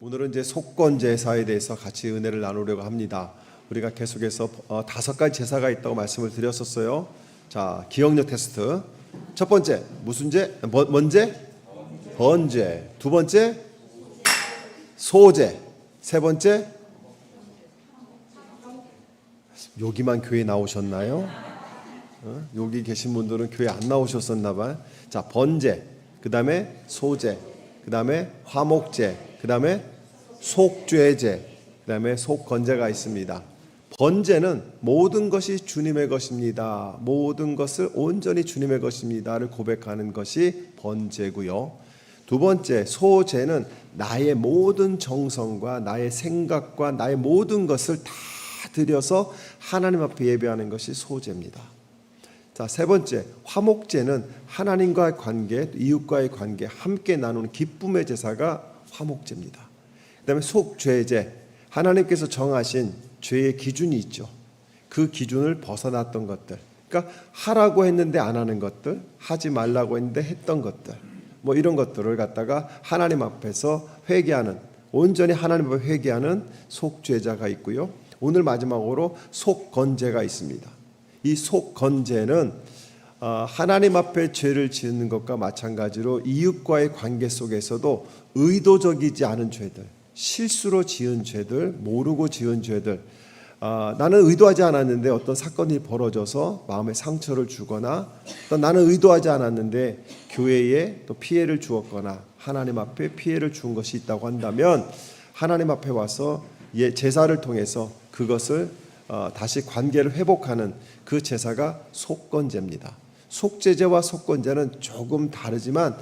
오늘은 이제 속건 제사에 대해서 같이 은혜를 나누려고 합니다. 우리가 계속해서 5가지 제사가 있다고 말씀을 드렸었어요. 자, 기억력 테스트. 첫 번째 무슨 제? 뭔제? 번제. 두 번째 소제. 세 번째 여기만 교회 나오셨나요? 여기 계신 분들은 교회 안 나오셨었나 봐요. 자, 번제, 그 다음에 소제, 그 다음에 화목제, 그 다음에 속죄제, 그 다음에 속건제가 있습니다. 번제는 모든 것이 주님의 것입니다. 모든 것을 온전히 주님의 것입니다를 고백하는 것이 번제고요. 두 번째 소제는 나의 모든 정성과 나의 생각과 나의 모든 것을 다 들여서 하나님 앞에 예배하는 것이 소제입니다. 자, 세 번째 화목제는 하나님과의 관계, 이웃과의 관계, 함께 나누는 기쁨의 제사가 화목제입니다. 그 다음에 속죄제, 하나님께서 정하신 죄의 기준이 있죠. 그 기준을 벗어났던 것들, 그러니까 하라고 했는데 안 하는 것들, 하지 말라고 했는데 했던 것들, 뭐 이런 것들을 갖다가 하나님 앞에서 회개하는, 온전히 하나님 앞에 회개하는 속죄자가 있고요. 오늘 마지막으로 속건제가 있습니다. 이 속건제는 하나님 앞에 죄를 짓는 것과 마찬가지로 이웃과의 관계 속에서도 의도적이지 않은 죄들, 실수로 지은 죄들, 모르고 지은 죄들, 나는 의도하지 않았는데 어떤 사건이 벌어져서 마음에 상처를 주거나, 또 나는 의도하지 않았는데 교회에 또 피해를 주었거나 하나님 앞에 피해를 준 것이 있다고 한다면 하나님 앞에 와서 제사를 통해서 그것을 다시 관계를 회복하는 그 제사가 속건제입니다. 속죄제와 속건제는 조금 다르지만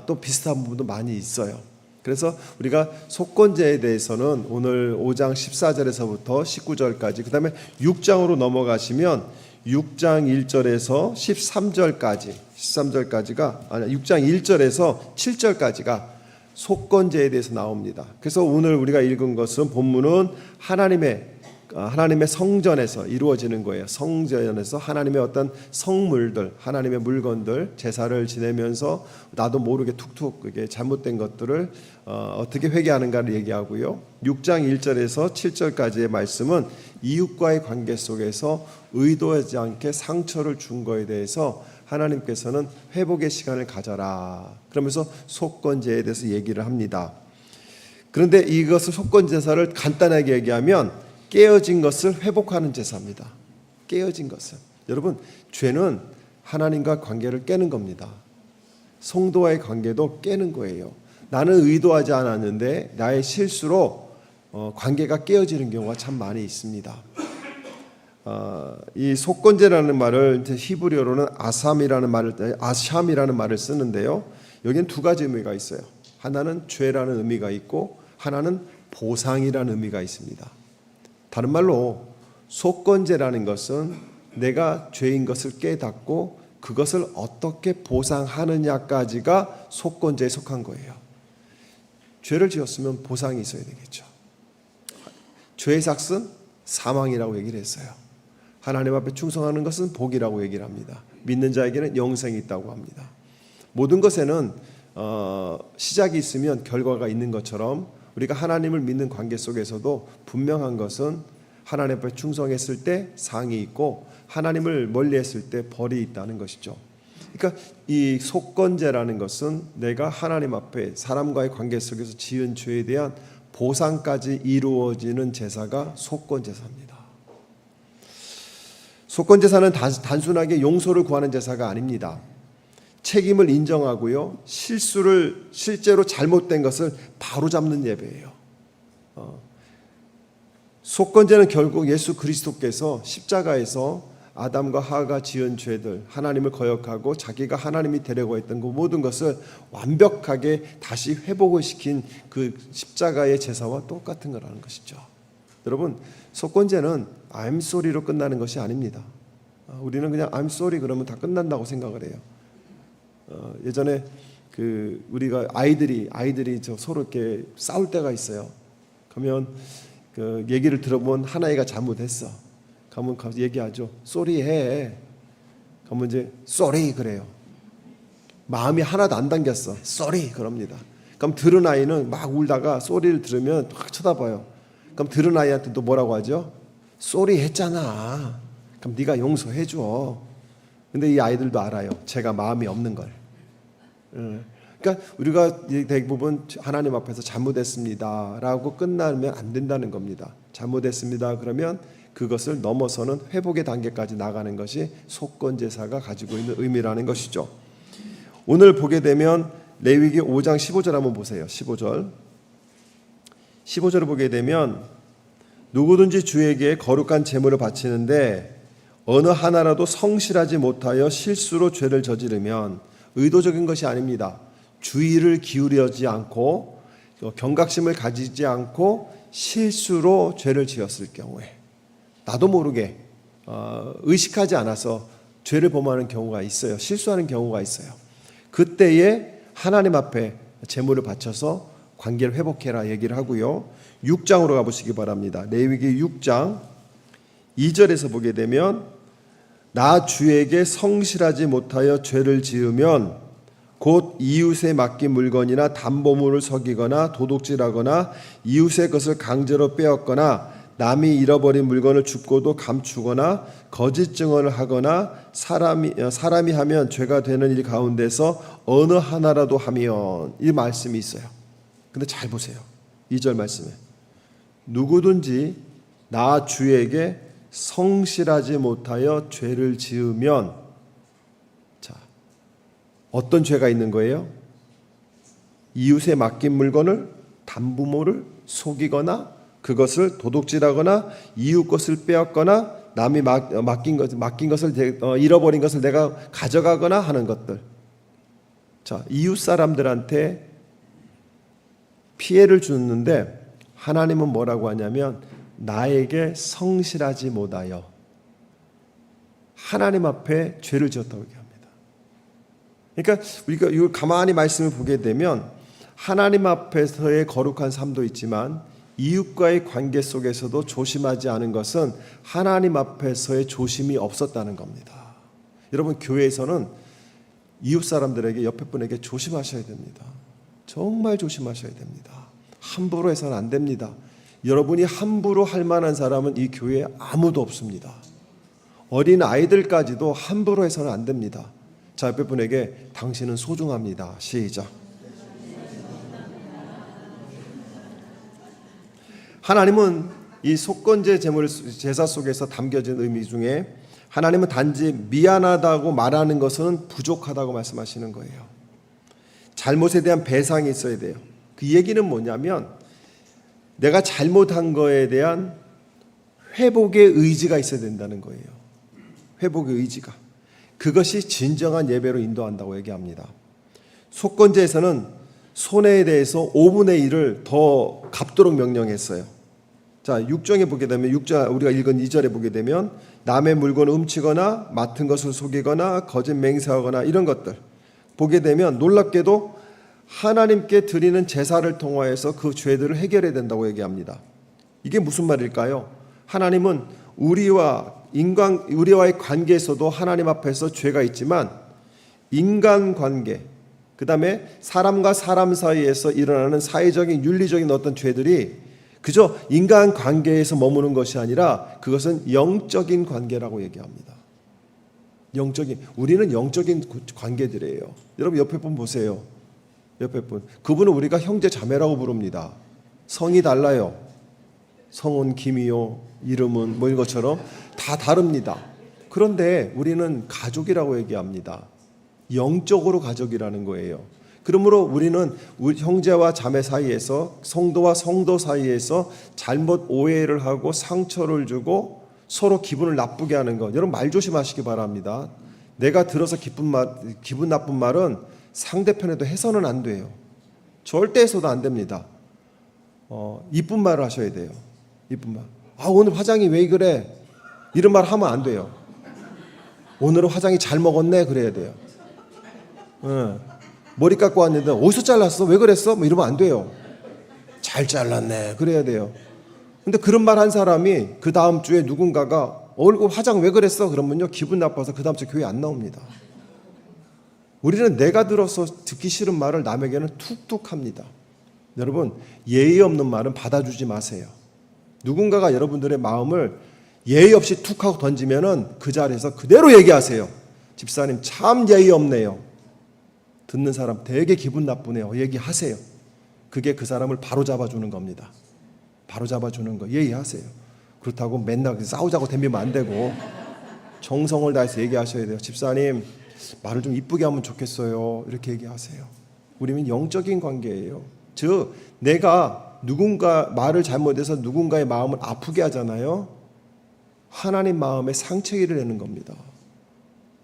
또 비슷한 부분도 많이 있어요. 그래서 우리가 속건제에 대해서는 오늘 5장 14절에서부터 19절까지, 그 다음에 6장으로 넘어가시면 6장 1절에서 13절까지가 6장 1절에서 7절까지가 속건제에 대해서 나옵니다. 그래서 오늘 우리가 읽은 것은 본문은 하나님의 성전에서 이루어지는 거예요. 성전에서 하나님의 어떤 성물들, 하나님의 물건들, 제사를 지내면서 나도 모르게 툭툭 그게 잘못된 것들을 어떻게 회개하는가를 얘기하고요. 6장 1절에서 7절까지의 말씀은 이웃과의 관계 속에서 의도하지 않게 상처를 준 거에 대해서 하나님께서는 회복의 시간을 가져라, 그러면서 속건제에 대해서 얘기를 합니다. 그런데 이것을 속건제사를 간단하게 얘기하면 깨어진 것을 회복하는 제사입니다. 깨어진 것을. 여러분, 죄는 하나님과 관계를 깨는 겁니다. 성도와의 관계도 깨는 거예요. 나는 의도하지 않았는데 나의 실수로 관계가 깨어지는 경우가 참 많이 있습니다. 이 속건제라는 말을 히브리어로는 아샴이라는 말을 쓰는데요. 여기는 두 가지 의미가 있어요. 하나는 죄라는 의미가 있고 하나는 보상이라는 의미가 있습니다. 다른 말로 속건제라는 것은 내가 죄인 것을 깨닫고 그것을 어떻게 보상하느냐까지가 속건제에 속한 거예요. 죄를 지었으면 보상이 있어야 되겠죠. 죄의 삭은 사망이라고 얘기를 했어요. 하나님 앞에 충성하는 것은 복이라고 얘기를 합니다. 믿는 자에게는 영생이 있다고 합니다. 모든 것에는 시작이 있으면 결과가 있는 것처럼 우리가 하나님을 믿는 관계 속에서도 분명한 것은 하나님 앞에 충성했을 때 상이 있고 하나님을 멀리했을 때 벌이 있다는 것이죠. 그러니까 이 속건제라는 것은 내가 하나님 앞에 사람과의 관계 속에서 지은 죄에 대한 보상까지 이루어지는 제사가 속건제사입니다. 속건제사는 단순하게 용서를 구하는 제사가 아닙니다. 책임을 인정하고요, 실제로 잘못된 것을 바로잡는 예배예요. 속건제는 결국 예수 그리스도께서 십자가에서 아담과 하와가 지은 죄들, 하나님을 거역하고 자기가 하나님이 되려고 했던 그 모든 것을 완벽하게 다시 회복을 시킨 그 십자가의 제사와 똑같은 거라는 것이죠. 여러분, 속건제는 I'm sorry로 끝나는 것이 아닙니다. 우리는 그냥 I'm sorry 그러면 다 끝난다고 생각을 해요. 예전에 우리가 아이들이 서로 이렇게 싸울 때가 있어요. 그러면 그 얘기를 들어보면 한 아이가 잘못했어. 그러면 가서 얘기하죠. 쏘리 해. 그러면 이제 쏘리 그래요. 마음이 하나도 안 담겼어. 쏘리 그럽니다. 그럼 들은 아이는 막 울다가 소리를 들으면 확 쳐다봐요. 그럼 들은 아이한테 또 뭐라고 하죠? 쏘리 했잖아. 그럼 네가 용서해 줘. 근데 이 아이들도 알아요. 제가 마음이 없는 걸. 그러니까 우리가 대부분 하나님 앞에서 잘못했습니다라고 끝나면 안 된다는 겁니다. 잘못했습니다. 그러면 그것을 넘어서는 회복의 단계까지 나가는 것이 속건제사가 가지고 있는 의미라는 것이죠. 오늘 보게 되면 레위기 5장 15절 한번 보세요. 15절을 보게 되면 누구든지 주에게 거룩한 제물을 바치는데 어느 하나라도 성실하지 못하여 실수로 죄를 저지르면, 의도적인 것이 아닙니다. 주의를 기울이지 않고 경각심을 가지지 않고 실수로 죄를 지었을 경우에, 나도 모르게 의식하지 않아서 죄를 범하는 경우가 있어요. 실수하는 경우가 있어요. 그때에 하나님 앞에 제물을 바쳐서 관계를 회복해라 얘기를 하고요. 6장으로 가보시기 바랍니다. 레위기 6장 2절에서 보게 되면 나 주에게 성실하지 못하여 죄를 지으면 곧 이웃에 맡긴 물건이나 담보물을 속이거나 도둑질하거나 이웃의 것을 강제로 빼앗거나 남이 잃어버린 물건을 줍고도 감추거나 거짓 증언을 하거나 사람이 하면 죄가 되는 일 가운데서 어느 하나라도 하면, 이 말씀이 있어요. 근데 잘 보세요. 2절 말씀에 누구든지 나 주에게 성실하지 못하여 죄를 지으면, 자, 어떤 죄가 있는 거예요? 이웃에 맡긴 물건을, 담보물을 속이거나 그것을 도둑질하거나 이웃 것을 빼앗거나 남이 맡긴 것을 잃어버린 것을 내가 가져가거나 하는 것들. 자, 이웃 사람들한테 피해를 주는데 하나님은 뭐라고 하냐면 나에게 성실하지 못하여 하나님 앞에 죄를 지었다고 얘기합니다. 그러니까 우리가 이걸 가만히 말씀을 보게 되면 하나님 앞에서의 거룩한 삶도 있지만 이웃과의 관계 속에서도 조심하지 않은 것은 하나님 앞에서의 조심이 없었다는 겁니다. 여러분, 교회에서는 이웃 사람들에게, 옆에 분에게 조심하셔야 됩니다. 정말 조심하셔야 됩니다. 함부로 해서는 안 됩니다. 여러분이 함부로 할 만한 사람은 이 교회에 아무도 없습니다. 어린 아이들까지도 함부로 해서는 안 됩니다. 자, 옆에 분에게 당신은 소중합니다. 시작. 하나님은 이 속건제 제사 속에서 담겨진 의미 중에 하나님은 단지 미안하다고 말하는 것은 부족하다고 말씀하시는 거예요. 잘못에 대한 배상이 있어야 돼요. 그 얘기는 뭐냐면 내가 잘못한 거에 대한 회복의 의지가 있어야 된다는 거예요. 회복의 의지가. 그것이 진정한 예배로 인도한다고 얘기합니다. 속건제에서는 손해에 대해서 5분의 1을 더 갚도록 명령했어요. 자, 6장에 보게 되면 6장 우리가 읽은 2절에 보게 되면 남의 물건을 훔치거나 맡은 것을 속이거나 거짓 맹세하거나 이런 것들 보게 되면 놀랍게도 하나님께 드리는 제사를 통하여서 그 죄들을 해결해야 된다고 얘기합니다. 이게 무슨 말일까요? 하나님은 우리와의 관계에서도 하나님 앞에서 죄가 있지만 인간관계, 그 다음에 사람과 사람 사이에서 일어나는 사회적인 윤리적인 어떤 죄들이 그저 인간관계에서 머무는 것이 아니라 그것은 영적인 관계라고 얘기합니다. 우리는 영적인 관계들이에요. 여러분 옆에 분 보세요. 옆에 분, 그분은 우리가 형제 자매라고 부릅니다. 성이 달라요. 성은 김이요, 이름은 뭐 이런 것처럼 다 다릅니다. 그런데 우리는 가족이라고 얘기합니다. 영적으로 가족이라는 거예요. 그러므로 우리는 우리 형제와 자매 사이에서, 성도와 성도 사이에서 잘못 오해를 하고 상처를 주고 서로 기분을 나쁘게 하는 것, 여러분 말 조심하시기 바랍니다. 내가 들어서 기분 나쁜 말은 상대편에도 해서는 안 돼요. 절대 해서도 안 됩니다. 이쁜 말을 하셔야 돼요. 이쁜 말. 오늘 화장이 왜 그래? 이런 말 하면 안 돼요. 오늘은 화장이 잘 먹었네 그래야 돼요. 머리 깎고 왔는데 어디서 잘랐어? 왜 그랬어? 뭐 이러면 안 돼요. 잘 잘랐네 그래야 돼요. 근데 그런 말 한 사람이 그 다음 주에 누군가가 얼굴 화장 왜 그랬어? 그러면요 기분 나빠서 그 다음 주 교회 안 나옵니다. 우리는 내가 들어서 듣기 싫은 말을 남에게는 툭툭 합니다. 여러분, 예의 없는 말은 받아주지 마세요. 누군가가 여러분들의 마음을 예의 없이 툭 하고 던지면은 그 자리에서 그대로 얘기하세요. 집사님 참 예의 없네요. 듣는 사람 되게 기분 나쁘네요. 얘기하세요. 그게 그 사람을 바로 잡아주는 겁니다. 바로 잡아주는 거 예의하세요. 그렇다고 맨날 싸우자고 덤비면 안 되고 정성을 다해서 얘기하셔야 돼요. 집사님 말을 좀 이쁘게 하면 좋겠어요. 이렇게 얘기하세요. 우리는 영적인 관계예요. 즉 내가 누군가 말을 잘못해서 누군가의 마음을 아프게 하잖아요. 하나님 마음에 상처를 내는 겁니다.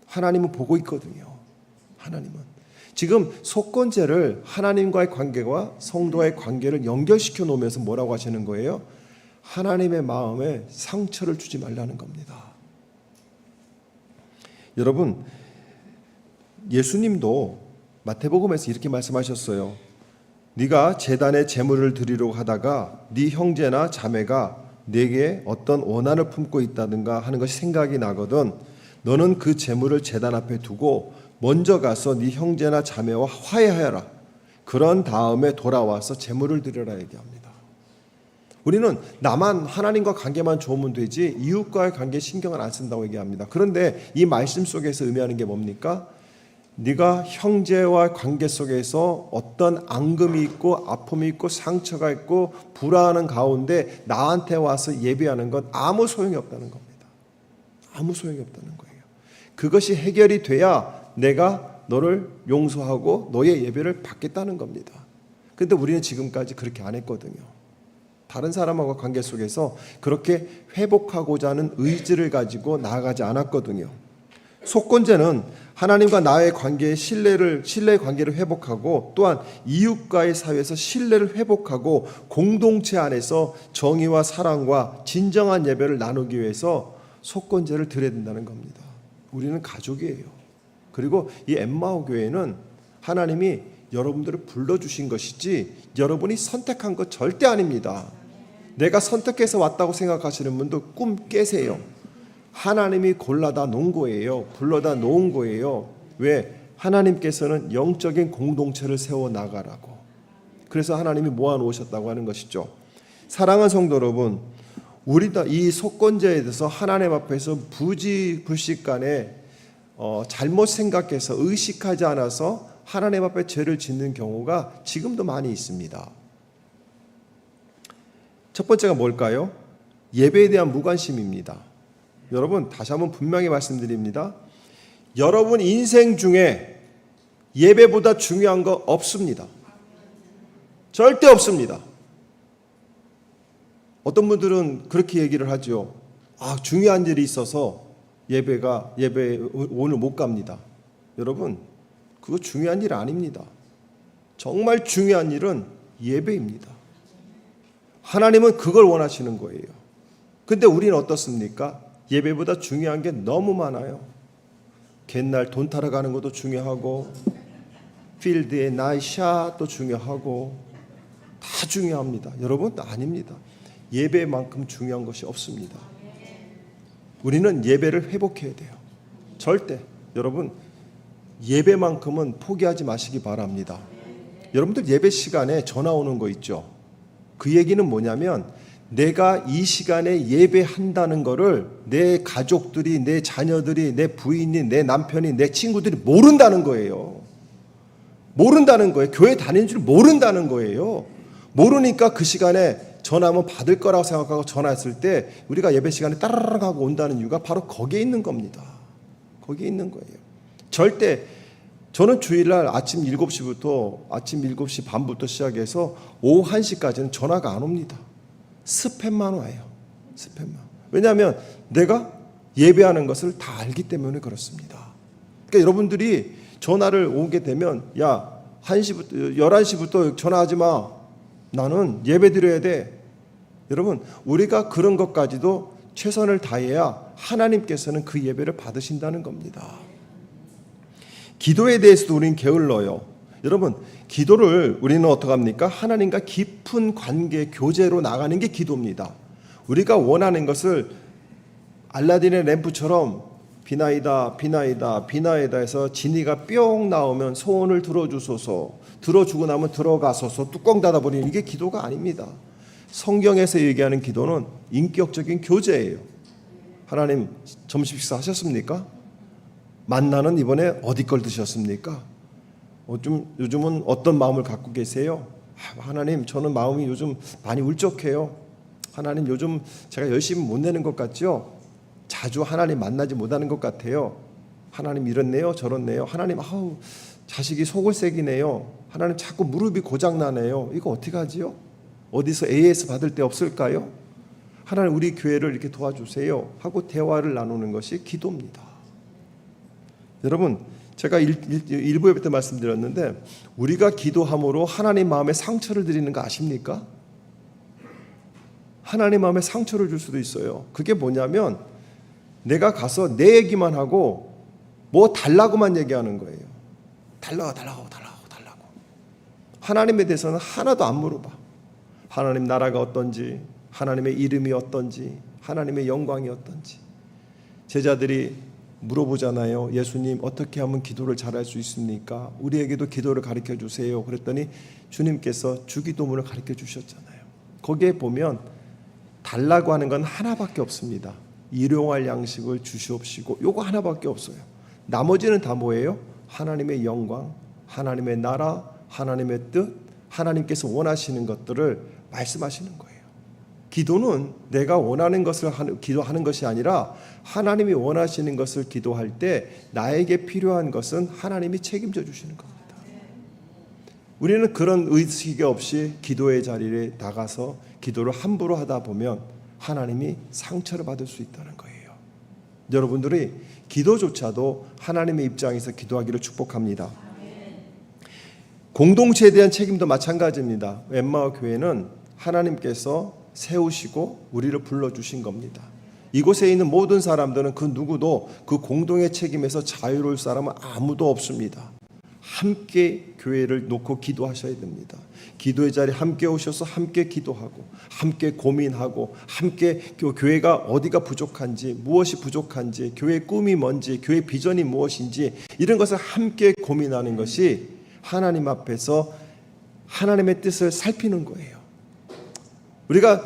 하나님은 보고 있거든요. 하나님은 지금 속건제를 하나님과의 관계와 성도와의 관계를 연결시켜 놓으면서 뭐라고 하시는 거예요? 하나님의 마음에 상처를 주지 말라는 겁니다. 여러분, 예수님도 마태복음에서 이렇게 말씀하셨어요. 네가 제단에 제물을 드리려고 하다가 네 형제나 자매가 네게 어떤 원한을 품고 있다든가 하는 것이 생각이 나거든 너는 그 제물을 제단 앞에 두고 먼저 가서 네 형제나 자매와 화해하여라. 그런 다음에 돌아와서 제물을 드려라 얘기합니다. 우리는 나만 하나님과 관계만 좋으면 되지 이웃과의 관계에 신경을 안 쓴다고 얘기합니다. 그런데 이 말씀 속에서 의미하는 게 뭡니까? 네가 형제와 관계 속에서 어떤 앙금이 있고 아픔이 있고 상처가 있고 불안한 가운데 나한테 와서 예배하는 건 아무 소용이 없다는 겁니다. 아무 소용이 없다는 거예요. 그것이 해결이 돼야 내가 너를 용서하고 너의 예배를 받겠다는 겁니다. 그런데 우리는 지금까지 그렇게 안 했거든요. 다른 사람하고 관계 속에서 그렇게 회복하고자 하는 의지를 가지고 나아가지 않았거든요. 속건제는 하나님과 나의 관계의 신뢰의 관계를 회복하고 또한 이웃과의 사회에서 신뢰를 회복하고 공동체 안에서 정의와 사랑과 진정한 예배를 나누기 위해서 속건제를 드려야 된다는 겁니다. 우리는 가족이에요. 그리고 이 엠마오 교회는 하나님이 여러분들을 불러주신 것이지 여러분이 선택한 것 절대 아닙니다. 내가 선택해서 왔다고 생각하시는 분도 꿈 깨세요. 하나님이 골라다 놓은 거예요. 불러다 놓은 거예요. 왜? 하나님께서는 영적인 공동체를 세워나가라고. 그래서 하나님이 모아놓으셨다고 하는 것이죠. 사랑하는 성도 여러분, 우리도 이 속건제에 대해서 하나님 앞에서 부지불식간에 잘못 생각해서 의식하지 않아서 하나님 앞에 죄를 짓는 경우가 지금도 많이 있습니다. 첫 번째가 뭘까요? 예배에 대한 무관심입니다. 여러분 다시 한번 분명히 말씀드립니다. 여러분 인생 중에 예배보다 중요한 거 없습니다. 절대 없습니다. 어떤 분들은 그렇게 얘기를 하죠. 중요한 일이 있어서 예배 오늘 못 갑니다. 여러분 그거 중요한 일 아닙니다. 정말 중요한 일은 예배입니다. 하나님은 그걸 원하시는 거예요. 근데 우리는 어떻습니까? 예배보다 중요한 게 너무 많아요. 옛날 돈 타러 가는 것도 중요하고 필드의 나이샷도 중요하고 다 중요합니다. 여러분 아닙니다. 예배만큼 중요한 것이 없습니다. 우리는 예배를 회복해야 돼요. 절대 여러분 예배만큼은 포기하지 마시기 바랍니다. 여러분들 예배 시간에 전화 오는 거 있죠. 그 얘기는 뭐냐면 내가 이 시간에 예배한다는 거를 내 가족들이, 내 자녀들이, 내 부인이, 내 남편이, 내 친구들이 모른다는 거예요. 모른다는 거예요. 교회 다니는 줄 모른다는 거예요. 모르니까 그 시간에 전화하면 받을 거라고 생각하고 전화했을 때 우리가 예배 시간에 따라락 하고 온다는 이유가 바로 거기에 있는 겁니다. 거기에 있는 거예요. 절대 저는 주일날 아침 7시 반부터 시작해서 오후 1시까지는 전화가 안 옵니다. 스팸만 와요. 스팸만. 왜냐하면 내가 예배하는 것을 다 알기 때문에 그렇습니다. 그러니까 여러분들이 전화를 오게 되면 11시부터 전화하지 마. 나는 예배 드려야 돼. 여러분 우리가 그런 것까지도 최선을 다해야 하나님께서는 그 예배를 받으신다는 겁니다. 기도에 대해서도 우리는 게을러요. 여러분 기도를 우리는 어떻게 합니까? 하나님과 깊은 관계 교제로 나가는 게 기도입니다. 우리가 원하는 것을 알라딘의 램프처럼 비나이다 비나이다 비나이다 해서 진이가 뿅 나오면 소원을 들어주소서, 들어주고 나면 들어가소서, 뚜껑 닫아버리는 이게 기도가 아닙니다. 성경에서 얘기하는 기도는 인격적인 교제예요. 하나님 점심 식사 하셨습니까? 만나는 이번에 어디 걸 드셨습니까? 요즘은 어떤 마음을 갖고 계세요? 하나님 저는 마음이 요즘 많이 울적해요. 하나님 요즘 제가 열심히 못 내는 것 같죠? 자주 하나님 만나지 못하는 것 같아요. 하나님 이렇네요 저렇네요. 하나님 자식이 속을 새기네요. 하나님 자꾸 무릎이 고장나네요. 이거 어떻게 하지요? 어디서 AS 받을 데 없을까요? 하나님 우리 교회를 이렇게 도와주세요 하고 대화를 나누는 것이 기도입니다. 여러분 제가 일부에 때 말씀드렸는데 우리가 기도함으로 하나님 마음에 상처를 드리는 거 아십니까? 하나님 마음에 상처를 줄 수도 있어요. 그게 뭐냐면 내가 가서 내 얘기만 하고 뭐 달라고만 얘기하는 거예요. 달라고. 하나님에 대해서는 하나도 안 물어봐. 하나님 나라가 어떤지, 하나님의 이름이 어떤지, 하나님의 영광이 어떤지. 제자들이 물어보잖아요. 예수님 어떻게 하면 기도를 잘할 수 있습니까? 우리에게도 기도를 가르쳐 주세요. 그랬더니 주님께서 주기도문을 가르쳐 주셨잖아요. 거기에 보면 달라고 하는 건 하나밖에 없습니다. 일용할 양식을 주시옵시고 요거 하나밖에 없어요. 나머지는 다 뭐예요? 하나님의 영광, 하나님의 나라, 하나님의 뜻, 하나님께서 원하시는 것들을 말씀하시는 거예요. 기도는 내가 원하는 것을 기도하는 것이 아니라 하나님이 원하시는 것을 기도할 때 나에게 필요한 것은 하나님이 책임져 주시는 겁니다. 우리는 그런 의식이 없이 기도의 자리에 나가서 기도를 함부로 하다 보면 하나님이 상처를 받을 수 있다는 거예요. 여러분들이 기도조차도 하나님의 입장에서 기도하기를 축복합니다. 공동체에 대한 책임도 마찬가지입니다. 엠마오 교회는 하나님께서 세우시고 우리를 불러주신 겁니다. 이곳에 있는 모든 사람들은 그 누구도 그 공동의 책임에서 자유로울 사람은 아무도 없습니다. 함께 교회를 놓고 기도하셔야 됩니다. 기도의 자리에 함께 오셔서 함께 기도하고 함께 고민하고 함께 교회가 어디가 부족한지, 무엇이 부족한지, 교회의 꿈이 뭔지, 교회의 비전이 무엇인지 이런 것을 함께 고민하는 것이 하나님 앞에서 하나님의 뜻을 살피는 거예요. 우리가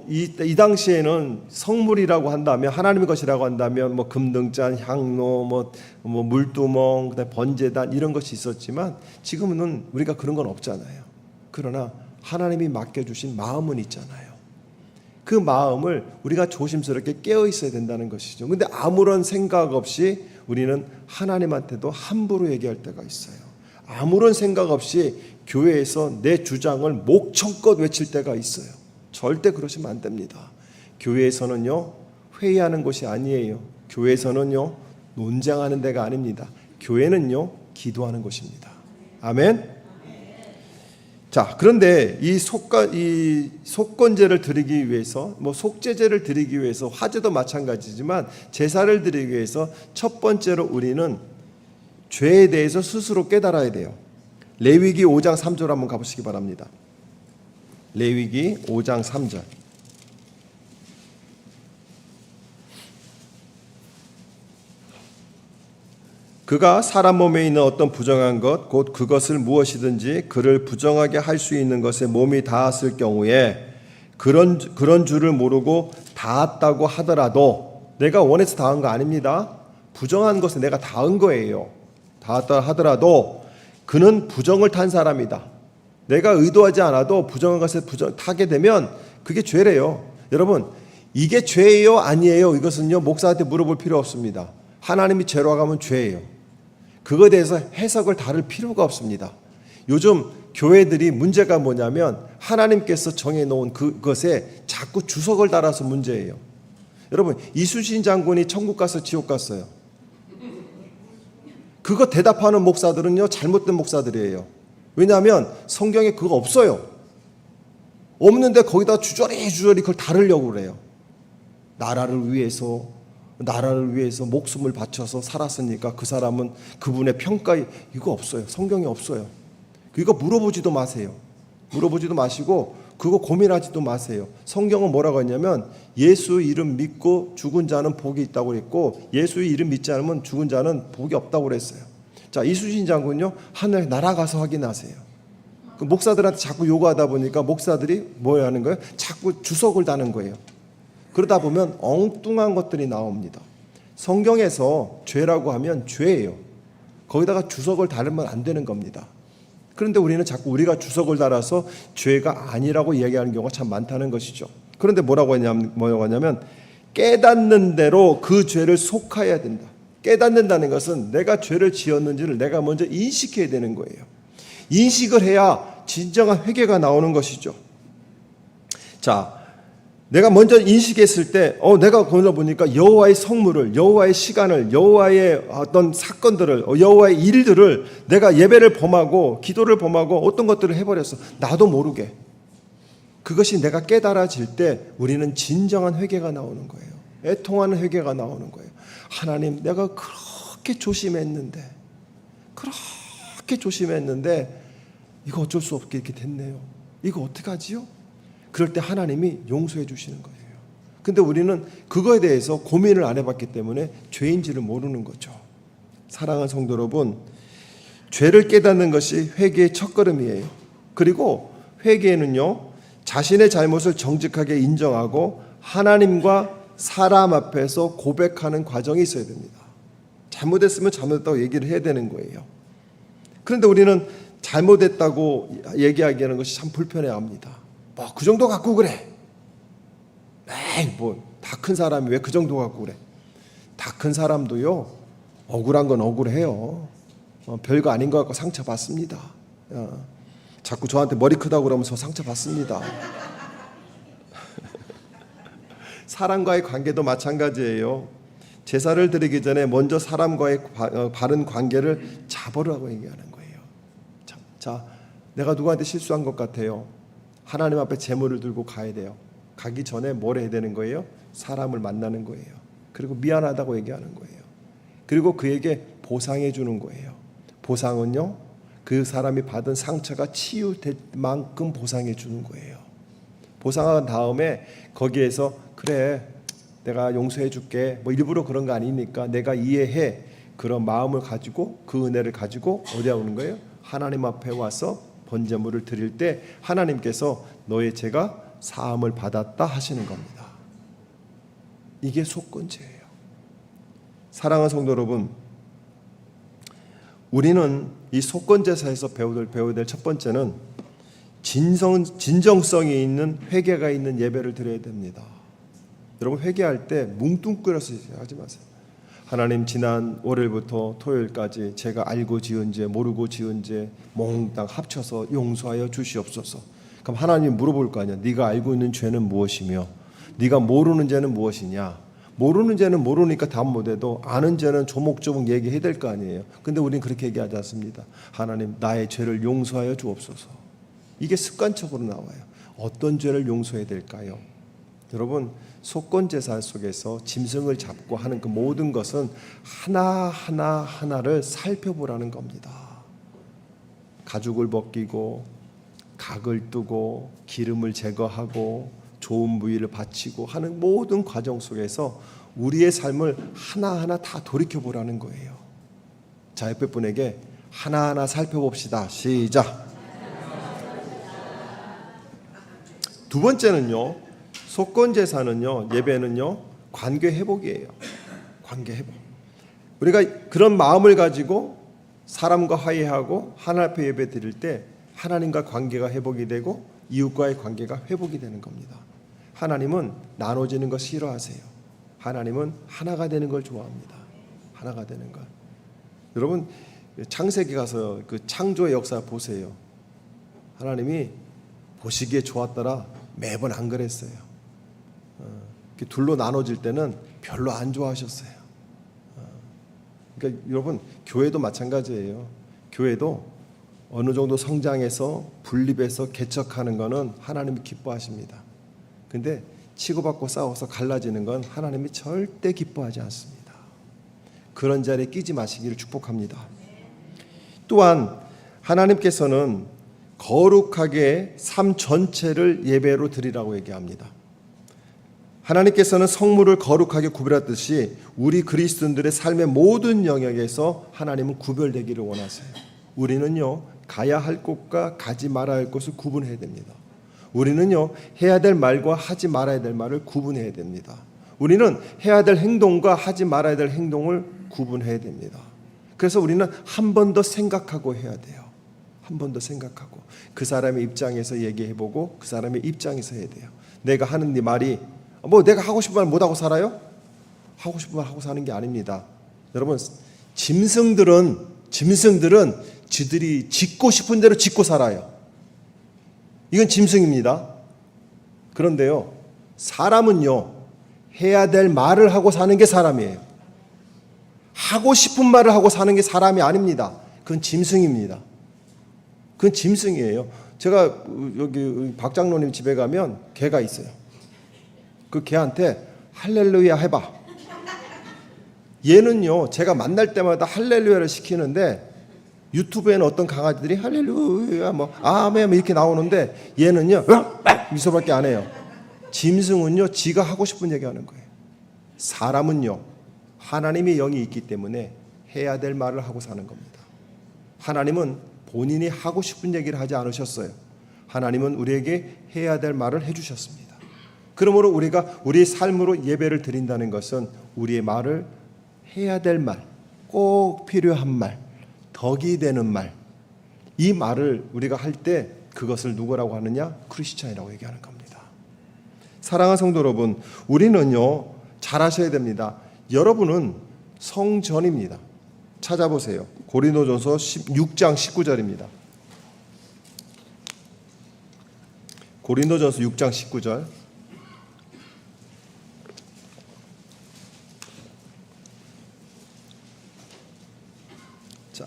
이 당시에는 성물이라고 한다면 하나님의 것이라고 한다면 금등잔, 향로, 물두멍, 그다음에 번제단 이런 것이 있었지만 지금은 우리가 그런 건 없잖아요. 그러나 하나님이 맡겨주신 마음은 있잖아요. 그 마음을 우리가 조심스럽게 깨어 있어야 된다는 것이죠. 근데 아무런 생각 없이 우리는 하나님한테도 함부로 얘기할 때가 있어요. 아무런 생각 없이 교회에서 내 주장을 목청껏 외칠 때가 있어요. 절대 그러시면 안 됩니다. 교회에서는요 회의하는 곳이 아니에요. 교회에서는요 논쟁하는 데가 아닙니다. 교회는요 기도하는 곳입니다. 아멘. 자, 그런데 이 속건제를 드리기 위해서 속죄제를 드리기 위해서 화제도 마찬가지지만 제사를 드리기 위해서 첫 번째로 우리는 죄에 대해서 스스로 깨달아야 돼요. 레위기 5장 3절 한번 가보시기 바랍니다. 레위기 5장 3절. 그가 사람 몸에 있는 어떤 부정한 것 곧 그것을 무엇이든지 그를 부정하게 할 수 있는 것에 몸이 닿았을 경우에 그런 줄을 모르고 닿았다고 하더라도 내가 원해서 닿은 거 아닙니다. 부정한 것에 내가 닿은 거예요. 닿았다 하더라도 그는 부정을 탄 사람이다. 내가 의도하지 않아도 부정한 것에 타게 되면 그게 죄래요. 여러분 이게 죄예요 아니에요? 이것은요 목사한테 물어볼 필요 없습니다. 하나님이 죄라고 하면 죄예요. 그거에 대해서 해석을 다룰 필요가 없습니다. 요즘 교회들이 문제가 뭐냐면 하나님께서 정해놓은 그것에 자꾸 주석을 달아서 문제예요. 여러분 이순신 장군이 천국 가서 지옥 갔어요. 그거 대답하는 목사들은요 잘못된 목사들이에요. 왜냐하면 성경에 그거 없어요. 없는데 거기다 주저리 그걸 다루려고 그래요. 나라를 위해서 목숨을 바쳐서 살았으니까 그 사람은 그분의 평가 이거 없어요. 성경에 없어요. 이거 물어보지도 마세요. 물어보지도 마시고 그거 고민하지도 마세요. 성경은 뭐라고 했냐면 예수 이름 믿고 죽은 자는 복이 있다고 그랬고 예수의 이름 믿지 않으면 죽은 자는 복이 없다고 그랬어요. 자, 이수진 장군요, 하늘 날아가서 확인하세요. 그 목사들한테 자꾸 요구하다 보니까 목사들이 뭘 하는 거예요? 자꾸 주석을 다는 거예요. 그러다 보면 엉뚱한 것들이 나옵니다. 성경에서 죄라고 하면 죄예요. 거기다가 주석을 달으면 안 되는 겁니다. 그런데 우리는 자꾸 우리가 주석을 달아서 죄가 아니라고 얘기하는 경우가 참 많다는 것이죠. 그런데 뭐라고 하냐면 깨닫는 대로 그 죄를 속하여야 된다. 깨닫는다는 것은 내가 죄를 지었는지를 내가 먼저 인식해야 되는 거예요. 인식을 해야 진정한 회개가 나오는 것이죠. 자, 내가 먼저 인식했을 때 내가 거기서 보니까 여호와의 성물을, 여호와의 시간을, 여호와의 어떤 사건들을, 여호와의 일들을 내가 예배를 범하고 기도를 범하고 어떤 것들을 해버렸어. 나도 모르게. 그것이 내가 깨달아질 때 우리는 진정한 회개가 나오는 거예요. 애통하는 회개가 나오는 거예요. 하나님, 내가 그렇게 조심했는데 이거 어쩔 수 없게 이렇게 됐네요. 이거 어떡하지요? 그럴 때 하나님이 용서해 주시는 거예요. 근데 우리는 그거에 대해서 고민을 안 해봤기 때문에 죄인지를 모르는 거죠. 사랑하는 성도 여러분, 죄를 깨닫는 것이 회개의 첫걸음이에요. 그리고 회개는요, 자신의 잘못을 정직하게 인정하고 하나님과 사람 앞에서 고백하는 과정이 있어야 됩니다. 잘못했으면 잘못했다고 얘기를 해야 되는 거예요. 그런데 우리는 잘못했다고 얘기하기에는 것이 참 불편해합니다. 그 정도 갖고 그래. 에이, 다 큰 사람이 왜 그 정도 갖고 그래. 다 큰 사람도요, 억울한 건 억울해요. 별거 아닌 것 같고 상처받습니다. 자꾸 저한테 머리 크다고 그러면서 상처받습니다. 사람과의 관계도 마찬가지예요. 제사를 드리기 전에 먼저 사람과의 바른 관계를 잡으라고 얘기하는 거예요. 자, 내가 누구한테 실수한 것 같아요. 하나님 앞에 제물을 들고 가야 돼요. 가기 전에 뭘 해야 되는 거예요? 사람을 만나는 거예요. 그리고 미안하다고 얘기하는 거예요. 그리고 그에게 보상해 주는 거예요. 보상은요, 그 사람이 받은 상처가 치유될 만큼 보상해 주는 거예요. 보상한 다음에 거기에서 그래, 내가 용서해 줄게, 일부러 그런 거 아니니까 내가 이해해, 그런 마음을 가지고 그 은혜를 가지고 어디에 오는 거예요? 하나님 앞에 와서 번제물을 드릴 때 하나님께서 너의 죄가 사함을 받았다 하시는 겁니다. 이게 속건제예요. 사랑하는 성도 여러분, 우리는 이 속건제사에서 배워야 될 첫 번째는 진정성이 있는 회개가 있는 예배를 드려야 됩니다. 여러분, 회개할 때 뭉뚱그려서 하지 마세요. 하나님, 지난 월요일부터 토요일까지 제가 알고 지은 죄, 모르고 지은 죄 몽땅 합쳐서 용서하여 주시옵소서. 그럼 하나님 물어볼 거 아니야. 네가 알고 있는 죄는 무엇이며 네가 모르는 죄는 무엇이냐. 모르는 죄는 모르니까 답 못해도 아는 죄는 조목조목 얘기해야 될 거 아니에요. 근데 우리는 그렇게 얘기하지 않습니다. 하나님, 나의 죄를 용서하여 주옵소서. 이게 습관적으로 나와요. 어떤 죄를 용서해야 될까요? 여러분, 속건제사 속에서 짐승을 잡고 하는 그 모든 것은 하나를 살펴보라는 겁니다. 가죽을 벗기고 각을 뜨고 기름을 제거하고 좋은 부위를 바치고 하는 모든 과정 속에서 우리의 삶을 하나하나 다 돌이켜보라는 거예요. 자, 옆에 분에게 하나하나 살펴봅시다. 시작. 두 번째는요, 속건제사는요, 예배는요, 관계 회복이에요. 관계 회복. 우리가 그런 마음을 가지고 사람과 화해하고 하나님 앞에 예배 드릴 때 하나님과 관계가 회복이 되고 이웃과의 관계가 회복이 되는 겁니다. 하나님은 나눠지는 거 싫어하세요. 하나님은 하나가 되는 걸 좋아합니다. 하나가 되는 걸. 여러분, 창세기 가서 그 창조의 역사 보세요. 하나님이 보시기에 좋았더라 매번 안 그랬어요. 둘로 나눠질 때는 별로 안 좋아하셨어요. 그러니까 여러분, 교회도 마찬가지예요. 교회도 어느 정도 성장해서 분립해서 개척하는 거는 하나님이 기뻐하십니다. 근데 치고받고 싸워서 갈라지는 건 하나님이 절대 기뻐하지 않습니다. 그런 자리에 끼지 마시기를 축복합니다. 또한 하나님께서는 거룩하게 삶 전체를 예배로 드리라고 얘기합니다. 하나님께서는 성물을 거룩하게 구별하듯이 우리 그리스도인들의 삶의 모든 영역에서 하나님은 구별되기를 원하세요. 우리는요, 가야 할 곳과 가지 말아야 할 곳을 구분해야 됩니다. 우리는요, 해야 될 말과 하지 말아야 될 말을 구분해야 됩니다. 우리는 해야 될 행동과 하지 말아야 될 행동을 구분해야 됩니다. 그래서 우리는 한 번 더 생각하고 해야 돼요. 한 번 더 생각하고 그 사람의 입장에서 얘기해보고 그 사람의 입장에서 해야 돼요. 내가 하는 네 말이 뭐 내가 하고 싶은 말 못하고 살아요? 하고 싶은 말 하고 사는 게 아닙니다. 여러분, 짐승들은 지들이 짖고 싶은 대로 짖고 살아요. 이건 짐승입니다. 그런데요, 사람은요, 해야 될 말을 하고 사는 게 사람이에요. 하고 싶은 말을 하고 사는 게 사람이 아닙니다. 그건 짐승입니다. 그건 짐승이에요. 제가 여기 박 장로님 집에 가면 개가 있어요. 그 개한테 할렐루야 해봐. 얘는요, 제가 만날 때마다 할렐루야를 시키는데 유튜브에는 어떤 강아지들이 할렐루야 뭐 아멘 이렇게 나오는데 얘는요 미소밖에 안 해요. 짐승은요, 지가 하고 싶은 얘기 하는 거예요. 사람은요, 하나님의 영이 있기 때문에 해야 될 말을 하고 사는 겁니다. 하나님은 본인이 하고 싶은 얘기를 하지 않으셨어요. 하나님은 우리에게 해야 될 말을 해주셨습니다. 그러므로 우리가 우리의 삶으로 예배를 드린다는 것은 우리의 말을 해야 될 말, 꼭 필요한 말, 덕이 되는 말, 이 말을 우리가 할 때 그것을 누구라고 하느냐? 크리스찬이라고 얘기하는 겁니다. 사랑하는 성도 여러분, 우리는요, 잘 아셔야 됩니다. 여러분은 성전입니다. 찾아보세요. 고린도전서 6장 19절입니다. 고린도전서 6장 19절. 자,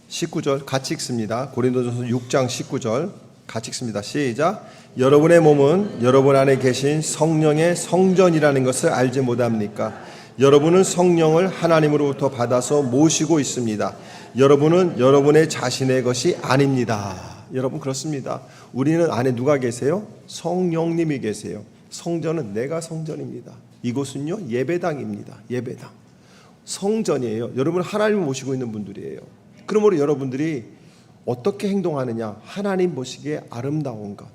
19절 같이 읽습니다. 고린도전서 6장 19절 같이 읽습니다. 시작. 여러분의 몸은 여러분 안에 계신 성령의 성전이라는 것을 알지 못합니까? 여러분은 성령을 하나님으로부터 받아서 모시고 있습니다. 여러분은 여러분의 자신의 것이 아닙니다. 여러분, 그렇습니다. 우리는 안에 누가 계세요? 성령님이 계세요. 성전은 내가 성전입니다. 이곳은요, 예배당입니다. 예배당. 성전이에요. 여러분 하나님을 모시고 있는 분들이에요. 그러므로 여러분들이 어떻게 행동하느냐? 하나님 보시기에 아름다운 것.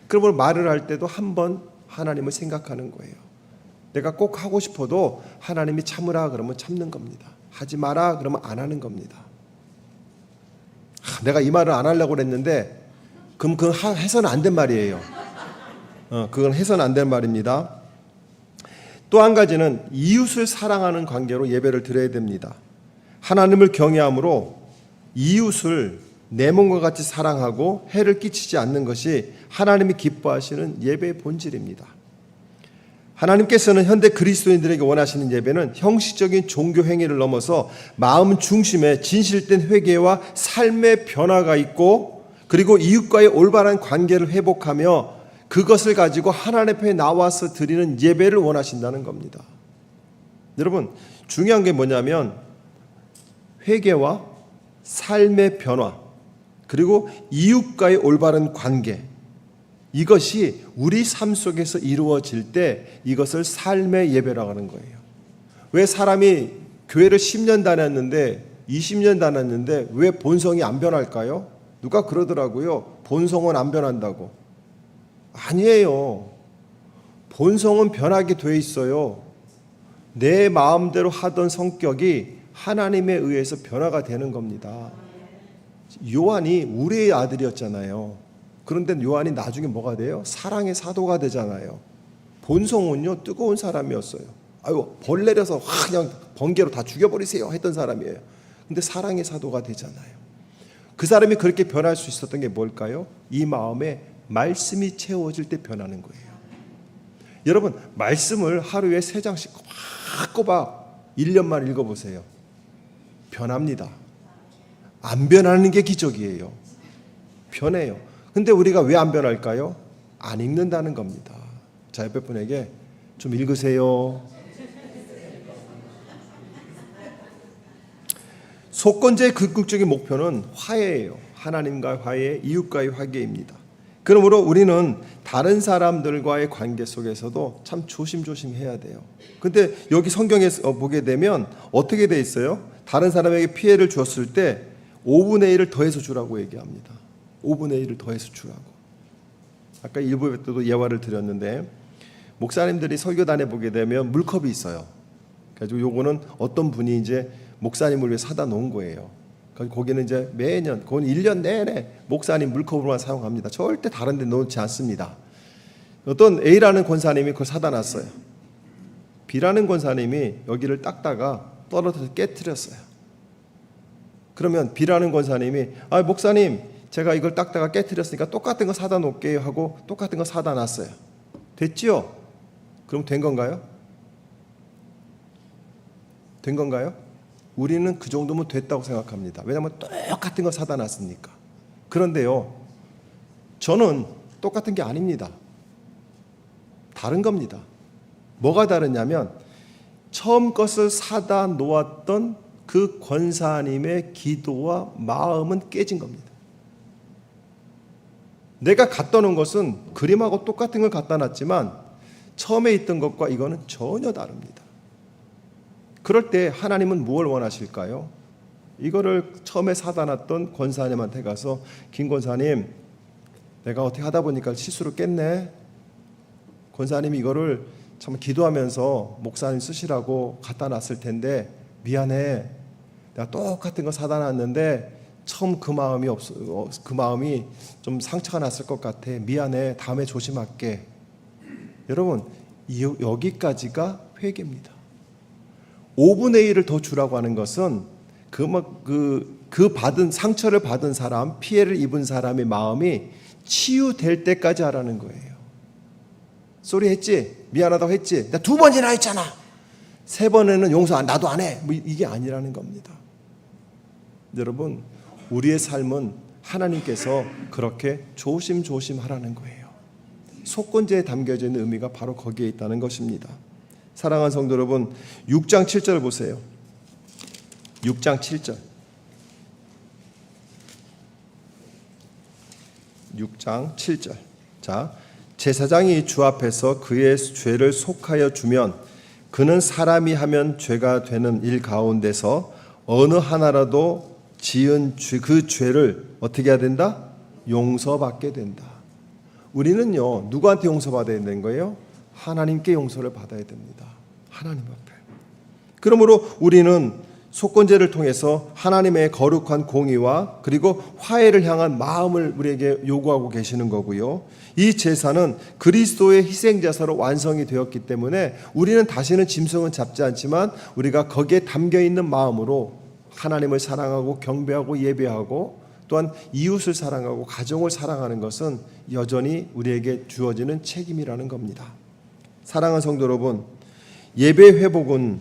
그러므로 말을 할 때도 한번 하나님을 생각하는 거예요. 내가 꼭 하고 싶어도 하나님이 참으라 그러면 참는 겁니다. 하지 마라 그러면 안 하는 겁니다. 내가 이 말을 안 하려고 그랬는데 그럼 그건 해서는 안 된 말이에요. 그건 해서는 안 된 말입니다. 또 한 가지는 이웃을 사랑하는 관계로 예배를 드려야 됩니다. 하나님을 경외함으로 이웃을 내 몸과 같이 사랑하고 해를 끼치지 않는 것이 하나님이 기뻐하시는 예배의 본질입니다. 하나님께서는 현대 그리스도인들에게 원하시는 예배는 형식적인 종교 행위를 넘어서 마음 중심에 진실된 회개와 삶의 변화가 있고, 그리고 이웃과의 올바른 관계를 회복하며 그것을 가지고 하나님 앞에 나와서 드리는 예배를 원하신다는 겁니다. 여러분, 중요한 게 뭐냐면 회개와 삶의 변화, 그리고 이웃과의 올바른 관계, 이것이 우리 삶 속에서 이루어질 때 이것을 삶의 예배라고 하는 거예요. 왜 사람이 교회를 10년 다녔는데 20년 다녔는데 왜 본성이 안 변할까요? 누가 그러더라고요. 본성은 안 변한다고. 아니에요. 본성은 변하게 돼 있어요. 내 마음대로 하던 성격이 하나님에 의해서 변화가 되는 겁니다. 요한이 우리의 아들이었잖아요. 그런데 요한이 나중에 뭐가 돼요? 사랑의 사도가 되잖아요. 본성은요, 뜨거운 사람이었어요. 아유, 벌 내려서 그냥 번개로 다 죽여버리세요 했던 사람이에요. 근데 사랑의 사도가 되잖아요. 그 사람이 그렇게 변할 수 있었던 게 뭘까요? 이 마음에 말씀이 채워질 때 변하는 거예요. 여러분, 말씀을 하루에 3장씩 꼬박 1년만 읽어보세요. 변합니다. 안 변하는 게 기적이에요. 변해요. 근데 우리가 왜 안 변할까요? 안 읽는다는 겁니다. 자, 옆에 분에게 좀 읽으세요. 속건제의 궁극적인 목표는 화해예요. 하나님과 화해, 이웃과의 화해입니다. 그러므로 우리는 다른 사람들과의 관계 속에서도 참 조심조심해야 돼요. 근데 여기 성경에 보게 되면 어떻게 돼 있어요? 다른 사람에게 피해를 주었을 때 5분의 1을 더해서 주라고 얘기합니다. 5분의 1을 더해서 주라고. 아까 일부 때도 예화를 드렸는데 목사님들이 설교단에 보게 되면 물컵이 있어요. 그래서 요거는 어떤 분이 이제 목사님을 위해 사다 놓은 거예요. 거기는 이제 매년, 그건 1년 내내 목사님 물컵으로만 사용합니다. 절대 다른 데 놓지 않습니다. 어떤 A라는 권사님이 그걸 사다 놨어요. B라는 권사님이 여기를 닦다가 떨어져서 깨트렸어요. 그러면 B라는 권사님이 목사님 제가 이걸 닦다가 깨트렸으니까 똑같은 거 사다 놓을게요 하고 똑같은 거 사다 놨어요. 됐지요? 그럼 된 건가요? 된 건가요? 우리는 그 정도면 됐다고 생각합니다. 왜냐하면 똑같은 거 사다 놨으니까. 그런데요, 저는 똑같은 게 아닙니다. 다른 겁니다. 뭐가 다르냐면 처음 것을 사다 놓았던 그 권사님의 기도와 마음은 깨진 겁니다. 내가 갖다 놓은 것은 그림하고 똑같은 걸 갖다 놨지만 처음에 있던 것과 이거는 전혀 다릅니다. 그럴 때 하나님은 무엇을 원하실까요? 이거를 처음에 사다 놨던 권사님한테 가서 김 권사님 내가 어떻게 하다 보니까 실수로 깼네. 권사님이 이거를 참 기도하면서 목사님 쓰시라고 갖다 놨을 텐데 미안해. 내가 똑같은 거 사다 놨는데 처음 그 마음이 좀 상처가 났을 것 같아. 미안해. 다음에 조심할게. 여러분 여기까지가 회개입니다. 5분의 1을 더 주라고 하는 것은 그 받은 상처를 받은 사람, 피해를 입은 사람의 마음이 치유될 때까지 하라는 거예요. 쏘리 했지? 미안하다고 했지? 나 2번이나 했잖아. 3번에는 용서 나도 안 해. 이게 아니라는 겁니다. 여러분 우리의 삶은 하나님께서 그렇게 조심조심 하라는 거예요. 속건제에 담겨져 있는 의미가 바로 거기에 있다는 것입니다. 사랑하는 성도 여러분, 6장 7절 보세요. 6장 7절. 6장 7절. 자, 제사장이 주 앞에서 그의 죄를 속하여 주면 그는 사람이 하면 죄가 되는 일 가운데서 어느 하나라도 지은 그 죄를 어떻게 해야 된다? 용서받게 된다. 우리는요, 누구한테 용서받아야 되는 거예요? 하나님께 용서를 받아야 됩니다. 하나님 앞에. 그러므로 우리는 속건제를 통해서 하나님의 거룩한 공의와 그리고 화해를 향한 마음을 우리에게 요구하고 계시는 거고요. 이 제사는 그리스도의 희생제사로 완성이 되었기 때문에 우리는 다시는 짐승은 잡지 않지만 우리가 거기에 담겨있는 마음으로 하나님을 사랑하고 경배하고 예배하고 또한 이웃을 사랑하고 가정을 사랑하는 것은 여전히 우리에게 주어지는 책임이라는 겁니다. 사랑하는 성도 여러분, 예배 회복은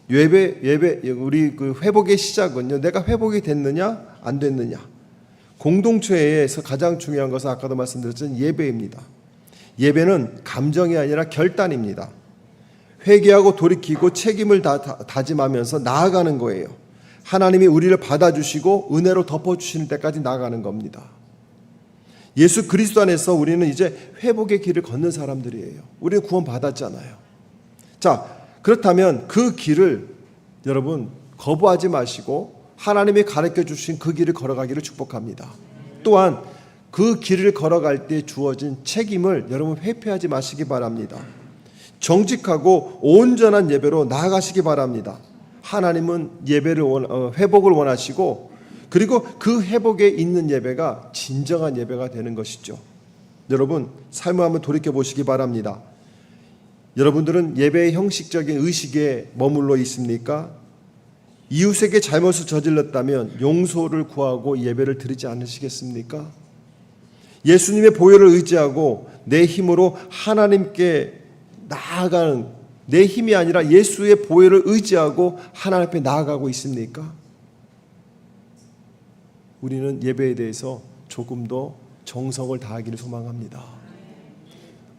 우리 그 회복의 시작은요, 내가 회복이 됐느냐 안 됐느냐. 공동체에서 가장 중요한 것은 아까도 말씀드렸던 예배입니다. 예배는 감정이 아니라 결단입니다. 회개하고 돌이키고 책임을 다짐하면서 나아가는 거예요. 하나님이 우리를 받아주시고 은혜로 덮어주시는 때까지 나아가는 겁니다. 예수 그리스도 안에서 우리는 이제 회복의 길을 걷는 사람들이에요. 우리는 구원 받았잖아요. 자, 그렇다면 그 길을 여러분 거부하지 마시고 하나님이 가르쳐 주신 그 길을 걸어가기를 축복합니다. 또한 그 길을 걸어갈 때 주어진 책임을 여러분 회피하지 마시기 바랍니다. 정직하고 온전한 예배로 나아가시기 바랍니다. 하나님은 예배를 회복을 원하시고 그리고 그 회복에 있는 예배가 진정한 예배가 되는 것이죠. 여러분 삶을 한번 돌이켜 보시기 바랍니다. 여러분들은 예배의 형식적인 의식에 머물러 있습니까? 이웃에게 잘못을 저질렀다면 용서를 구하고 예배를 드리지 않으시겠습니까? 예수님의 보혈을 의지하고 내 힘으로 하나님께 나아가는, 내 힘이 아니라 예수의 보혈을 의지하고 하나님 앞에 나아가고 있습니까? 우리는 예배에 대해서 조금 더 정성을 다하기를 소망합니다.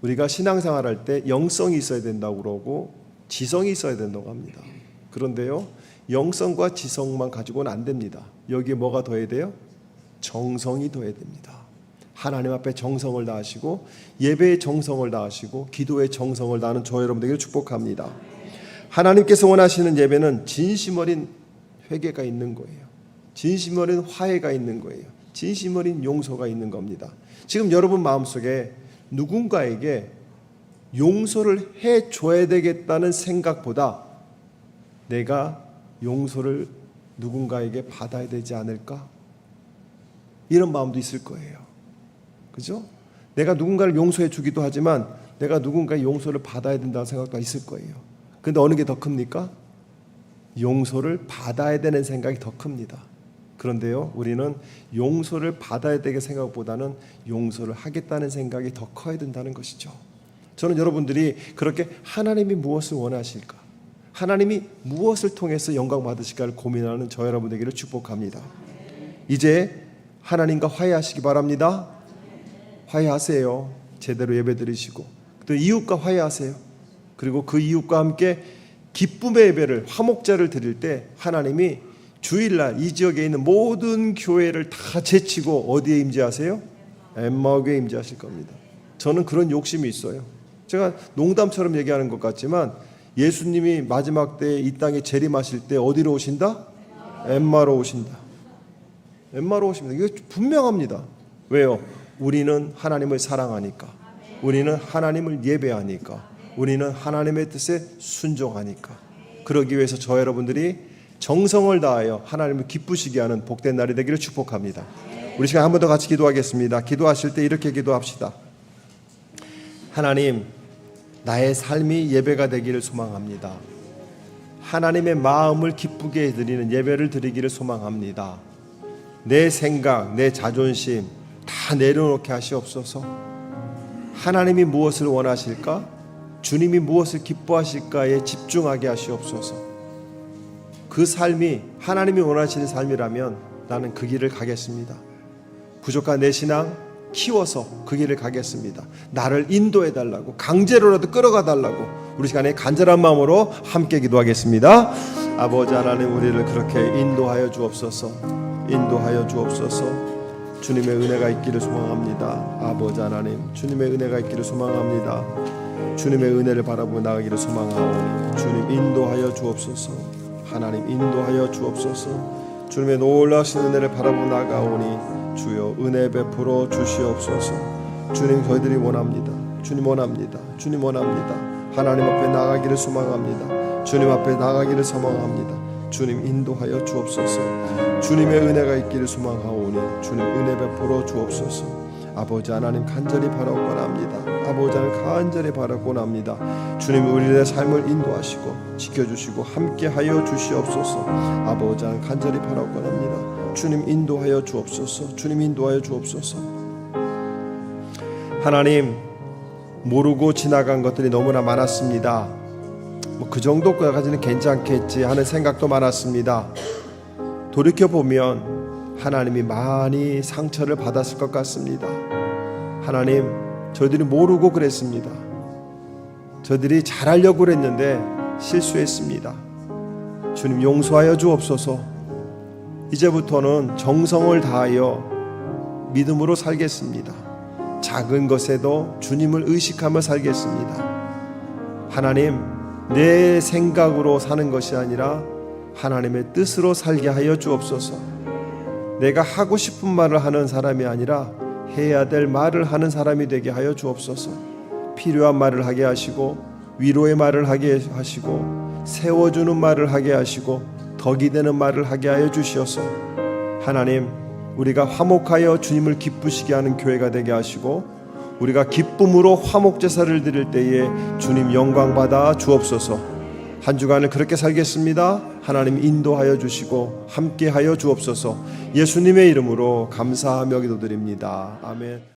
우리가 신앙생활 할 때 영성이 있어야 된다고 그러고 지성이 있어야 된다고 합니다. 그런데요, 영성과 지성만 가지고는 안 됩니다. 여기에 뭐가 더해야 돼요? 정성이 더해야 됩니다. 하나님 앞에 정성을 다하시고 예배에 정성을 다하시고 기도에 정성을 다하는 저 여러분 되기를 축복합니다. 하나님께서 원하시는 예배는 진심 어린 회개가 있는 거예요. 진심 어린 화해가 있는 거예요. 진심 어린 용서가 있는 겁니다. 지금 여러분 마음속에 누군가에게 용서를 해줘야 되겠다는 생각보다 내가 용서를 누군가에게 받아야 되지 않을까? 이런 마음도 있을 거예요. 그죠? 내가 누군가를 용서해 주기도 하지만 내가 누군가의 용서를 받아야 된다는 생각도 있을 거예요. 근데 어느 게 더 큽니까? 용서를 받아야 되는 생각이 더 큽니다. 그런데요, 우리는 용서를 받아야 되게 생각보다는 용서를 하겠다는 생각이 더 커야 된다는 것이죠. 저는 여러분들이 그렇게 하나님이 무엇을 원하실까? 하나님이 무엇을 통해서 영광 받으실까를 고민하는 저 여러분 되기를 축복합니다. 이제 하나님과 화해하시기 바랍니다. 화해하세요. 제대로 예배드리시고 또 이웃과 화해하세요. 그리고 그 이웃과 함께 기쁨의 예배를 화목제를 드릴 때 하나님이 주일날 이 지역에 있는 모든 교회를 다 제치고 어디에 임재하세요? 엠마오교회에 임재하실 겁니다. 저는 그런 욕심이 있어요. 제가 농담처럼 얘기하는 것 같지만 예수님이 마지막 때 이 땅에 재림하실 때 어디로 오신다? 엠마로 오신다. 엠마로 오십니다. 이거 분명합니다. 왜요? 우리는 하나님을 사랑하니까, 우리는 하나님을 예배하니까, 우리는 하나님의 뜻에 순종하니까. 그러기 위해서 저 여러분들이 정성을 다하여 하나님을 기쁘시게 하는 복된 날이 되기를 축복합니다. 우리 시간 한 번 더 같이 기도하겠습니다. 기도하실 때 이렇게 기도합시다. 하나님, 나의 삶이 예배가 되기를 소망합니다. 하나님의 마음을 기쁘게 해드리는 예배를 드리기를 소망합니다. 내 생각, 내 자존심 다 내려놓게 하시옵소서. 하나님이 무엇을 원하실까? 주님이 무엇을 기뻐하실까에 집중하게 하시옵소서. 그 삶이 하나님이 원하시는 삶이라면 나는 그 길을 가겠습니다. 부족한 내 신앙 키워서 그 길을 가겠습니다. 나를 인도해 달라고, 강제로라도 끌어가 달라고 우리 시간에 간절한 마음으로 함께 기도하겠습니다. 아버지 하나님, 우리를 그렇게 인도하여 주옵소서. 인도하여 주옵소서. 주님의 은혜가 있기를 소망합니다. 아버지 하나님, 주님의 은혜가 있기를 소망합니다. 주님의 은혜를 바라보고 나가기를 소망하오니 주님 인도하여 주옵소서. 하나님 인도하여 주옵소서. 주님의 놀라신 은혜를 바라보고 나가오니 주여 은혜 베풀어 주시옵소서. 주님, 저희들이 원합니다. 주님 원합니다. 주님 원합니다. 하나님 앞에 나가기를 소망합니다. 주님 앞에 나가기를 소망합니다. 주님 인도하여 주옵소서. 주님의 은혜가 있기를 소망하오니 주님 은혜 베풀어 주옵소서. 아버지 하나님, 간절히 바라고나합니다. 아버지 하나님, 간절히 바라고나합니다. 주님, 우리의 삶을 인도하시고 지켜주시고 함께하여 주시옵소서. 아버지 하나님, 간절히 바라고나합니다. 주님 인도하여 주옵소서. 주님 인도하여 주옵소서. 하나님, 모르고 지나간 것들이 너무나 많았습니다. 그 정도까지는 괜찮겠지 하는 생각도 많았습니다. 돌이켜보면 하나님이 많이 상처를 받았을 것 같습니다. 하나님, 저희들이 모르고 그랬습니다. 저희들이 잘하려고 그랬는데 실수했습니다. 주님 용서하여 주옵소서. 이제부터는 정성을 다하여 믿음으로 살겠습니다. 작은 것에도 주님을 의식하며 살겠습니다. 하나님, 내 생각으로 사는 것이 아니라 하나님의 뜻으로 살게 하여 주옵소서. 내가 하고 싶은 말을 하는 사람이 아니라 해야 될 말을 하는 사람이 되게 하여 주옵소서. 필요한 말을 하게 하시고 위로의 말을 하게 하시고 세워주는 말을 하게 하시고 덕이 되는 말을 하게 하여 주시옵소서. 하나님, 우리가 화목하여 주님을 기쁘시게 하는 교회가 되게 하시고 우리가 기쁨으로 화목 제사를 드릴 때에 주님 영광 받아 주옵소서. 한 주간을 그렇게 살겠습니다. 하나님 인도하여 주시고 함께하여 주옵소서. 예수님의 이름으로 감사하며 기도드립니다. 아멘.